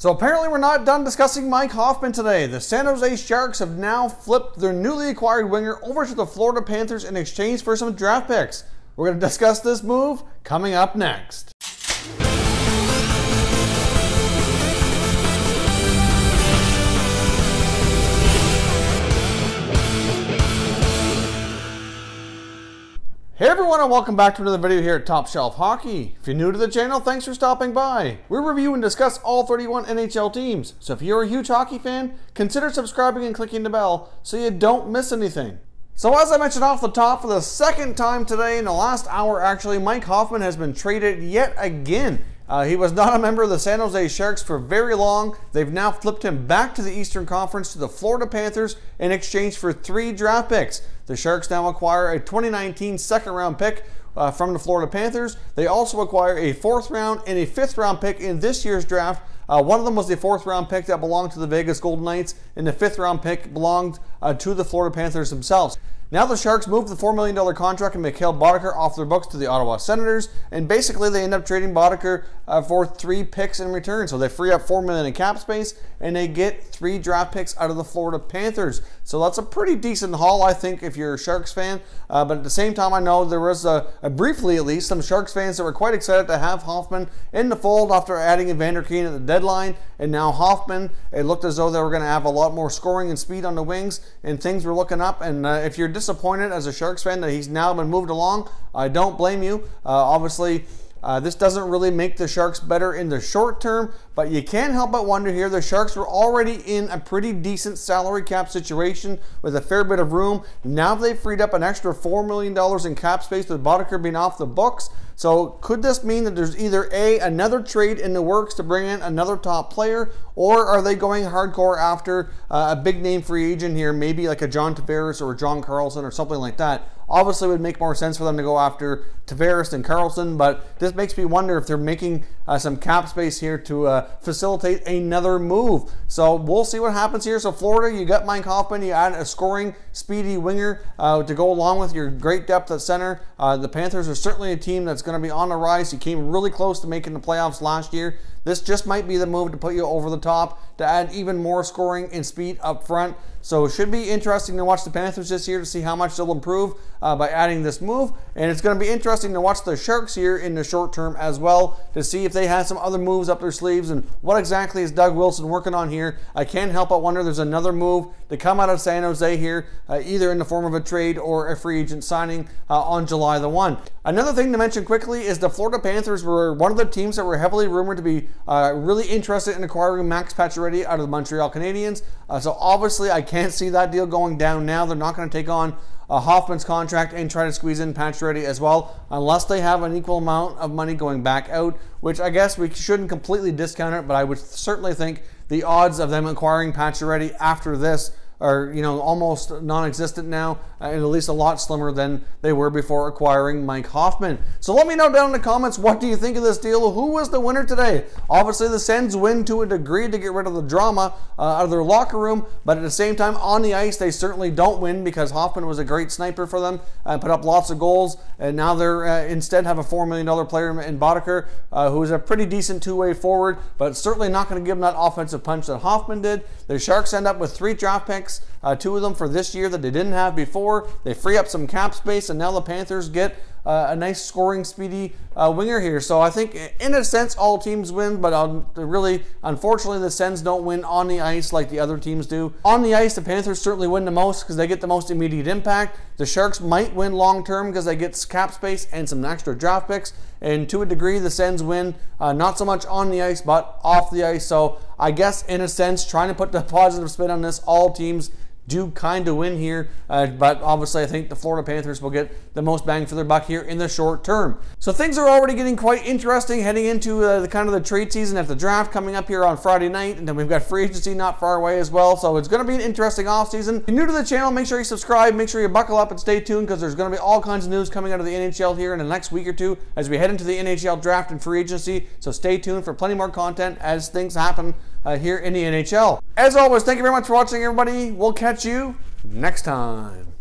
So apparently we're not done discussing Mike Hoffman today. The San Jose Sharks have now flipped their newly acquired winger over to the Florida Panthers in exchange for some draft picks. We're going to discuss this move coming up next. Hey everyone, and welcome back to another video here at Top Shelf Hockey. If you're new to the channel, thanks for stopping by. We review and discuss all 31 NHL teams, so if you're a huge hockey fan, consider subscribing and clicking the bell so you don't miss anything. So as I mentioned off the top, for the second time today, in the last hour actually, Mike Hoffman has been traded yet again. He was not a member of the San Jose Sharks for very long. They've now flipped him back to the Eastern Conference to the Florida Panthers in exchange for 3 draft picks. The Sharks now acquire a 2019 second-round pick from the Florida Panthers. They also acquire a 4th round and a 5th round pick in this year's draft. One of them was the 4th round pick that belonged to the Vegas Golden Knights, and the 5th round pick belonged to the Florida Panthers themselves. Now the Sharks moved the $4 million contract of Mikhail Boddicker off their books to the Ottawa Senators, and basically they end up trading Boddicker for 3 picks in return. So they free up $4 million in cap space, and they get 3 draft picks out of the Florida Panthers. So that's a pretty decent haul, I think, if you're a Sharks fan. But at the same time, I know there was, briefly at least, some Sharks fans that were quite excited to have Hoffman in the fold after adding Evander Kane at the deadline. And now Hoffman, it looked as though they were going to have a lot more scoring and speed on the wings, and things were looking up. And if you're disappointed as a Sharks fan that he's now been moved along, I don't blame you. Obviously, this doesn't really make the Sharks better in the short term, but you can't help but wonder here. The Sharks were already in a pretty decent salary cap situation with a fair bit of room. Now they've freed up an extra $4 million in cap space with Boddicker being off the books. So could this mean that there's either another trade in the works to bring in another top player, or are they going hardcore after a big name free agent here, maybe like a John Tavares or a John Carlson or something like that? Obviously, it would make more sense for them to go after Tavares than Carlson, but this makes me wonder if they're making some cap space here to facilitate another move. So we'll see what happens here. So Florida, you got Mike Hoffman, you add a scoring, speedy winger to go along with your great depth at center. The Panthers are certainly a team that's going to be on the rise. You came really close to making the playoffs last year. This just might be the move to put you over the top, to add even more scoring and speed up front. So it should be interesting to watch the Panthers this year to see how much they'll improve by adding this move. And it's going to be interesting to watch the Sharks here in the short term as well, to see if they have some other moves up their sleeves and what exactly is Doug Wilson working on here. I can't help but wonder there's another move to come out of San Jose here, either in the form of a trade or a free agent signing on July the 1. Another thing to mention quickly is the Florida Panthers were one of the teams that were heavily rumored to be really interested in acquiring Max Pacioretty out of the Montreal Canadiens. So obviously I can't see that deal going down now. They're not going to take on Hoffman's contract and try to squeeze in Pacioretty as well, unless they have an equal amount of money going back out, which I guess we shouldn't completely discount it, but I would certainly think the odds of them acquiring Pacioretty after this are, you know, almost non-existent now, and at least a lot slimmer than they were before acquiring Mike Hoffman. So let me know down in the comments, what do you think of this deal? Who was the winner today? Obviously the Sens win to a degree to get rid of the drama out of their locker room, but at the same time on the ice they certainly don't win, because Hoffman was a great sniper for them and put up lots of goals, and now they're instead have a $4 million player in Boddicker, who is a pretty decent two-way forward, but certainly not going to give them that offensive punch that Hoffman did. The Sharks end up with 3 draft picks, 2 of them for this year that they didn't have before. They free up some cap space, and now the Panthers get a nice scoring, speedy winger here. So I think in a sense all teams win, but really, unfortunately, the Sens don't win on the ice like the other teams do. On the ice, the Panthers certainly win the most because they get the most immediate impact. The Sharks might win long term because they get cap space and some extra draft picks. And to a degree, the Sens win not so much on the ice, but off the ice. So I guess in a sense, trying to put the positive spin on this, all teams do kind of win here, but obviously I think the Florida Panthers will get the most bang for their buck here in the short term. So things are already getting quite interesting heading into the kind of the trade season at the draft coming up here on Friday night, and then we've got free agency not far away as well. So it's going to be an interesting offseason. If you're new to the channel, make sure you subscribe, make sure you buckle up and stay tuned, because there's going to be all kinds of news coming out of the NHL here in the next week or two as we head into the NHL draft and free agency. So stay tuned for plenty more content as things happen here in the NHL. As always, thank you very much for watching, everybody. We'll catch you next time.